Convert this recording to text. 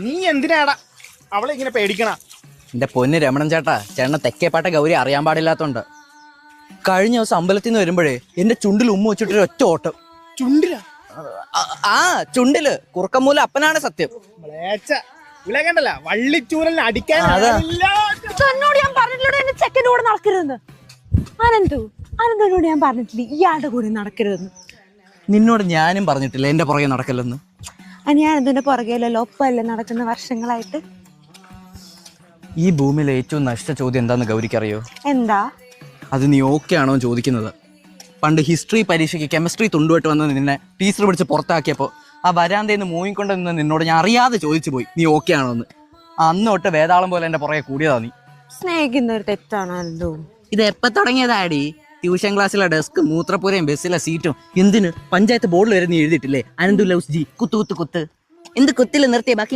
നീ എന്തിനാടാ അവളെ ഇങ്ങനെ പേടിക്കണ? എന്റെ പൊന്ന് രമണൻ ചേട്ടാ, ചേട്ടനെ തെക്കേപ്പാട്ട ഗൗരി അറിയാൻ പാടില്ലാത്തോണ്ട് കഴിഞ്ഞ ദിവസം അമ്പലത്തിൽ നിന്ന് വരുമ്പോഴേ എന്റെ ചുണ്ടിൽ ഉമ്മ വെച്ചിട്ടൊരു ഒറ്റ ഓട്ടം. ചുണ്ടില ആ ചുണ്ടില് കുറുക്കമ്മൂല അപ്പനാണ് സത്യം. കണ്ടല്ല വള്ളിച്ചൂരലിന് അടിക്കാൻ. എന്നോട് ഞാൻ പറഞ്ഞിട്ടില്ല എന്റെ ചെക്കൻ്റെ കൂടെ നടക്കരുതെന്ന്. അനന്തനോട് ഞാൻ പറഞ്ഞിട്ടില്ല ഇയാളുടെ കൂടെ നടക്കരുതെന്ന്. നിന്നോട് ഞാനും പറഞ്ഞിട്ടില്ല എന്റെ പുറകെ നടക്കല്ലെന്ന്. ഞാൻ അതിന്റെ പുറകെയല്ലോ ഒപ്പമല്ലേ നടക്കുന്ന വർഷങ്ങളായിട്ട്. ഈ ഭൂമിയിലെ ഏറ്റവും നഷ്ട ചോദ്യം എന്താന്ന് ഗൗരിക്കറിയോ? എന്താ അത്? നീ ഓക്കെ ആണോ ചോദിക്കുന്നത്. പണ്ട് ഹിസ്റ്ററി പരീക്ഷയ്ക്ക് കെമിസ്ട്രി തുണ്ടുമായിട്ട് വന്ന് നിന്നെ ടീച്ചർ പിടിച്ച് പുറത്താക്കിയപ്പോൾ ആ വരാന്തേന്ന് മൂവിക്കൊണ്ട് നിന്ന് നിന്നോട് ഞാൻ അറിയാതെ ചോദിച്ചു പോയി നീ ഓക്കെ ആണോ എന്ന്. അന്ന് തൊട്ട് വേതാളം പോലെ എന്റെ പുറകെ കൂടിയതാ നീ. സ്നേഹിക്കുന്ന ഒരു തെറ്റാണല്ലോ ഇത്. എപ്പോ തുടങ്ങിയതാടി? ട്യൂഷൻ ക്ലാസ്സിലെ ഡെസ്ക്, മൂത്രപ്പുരയും ബസ്സിലെ സീറ്റും എന്തിന് പഞ്ചായത്ത് ബോർഡിൽ വരെ നീ എഴുതിയിട്ടില്ലേ? അനന്തു ലൗസ് ജി കുത്ത് കുത്ത് കുത്ത്. എന്ത് കുത്തിൽ നിർത്തിയ ബാക്കി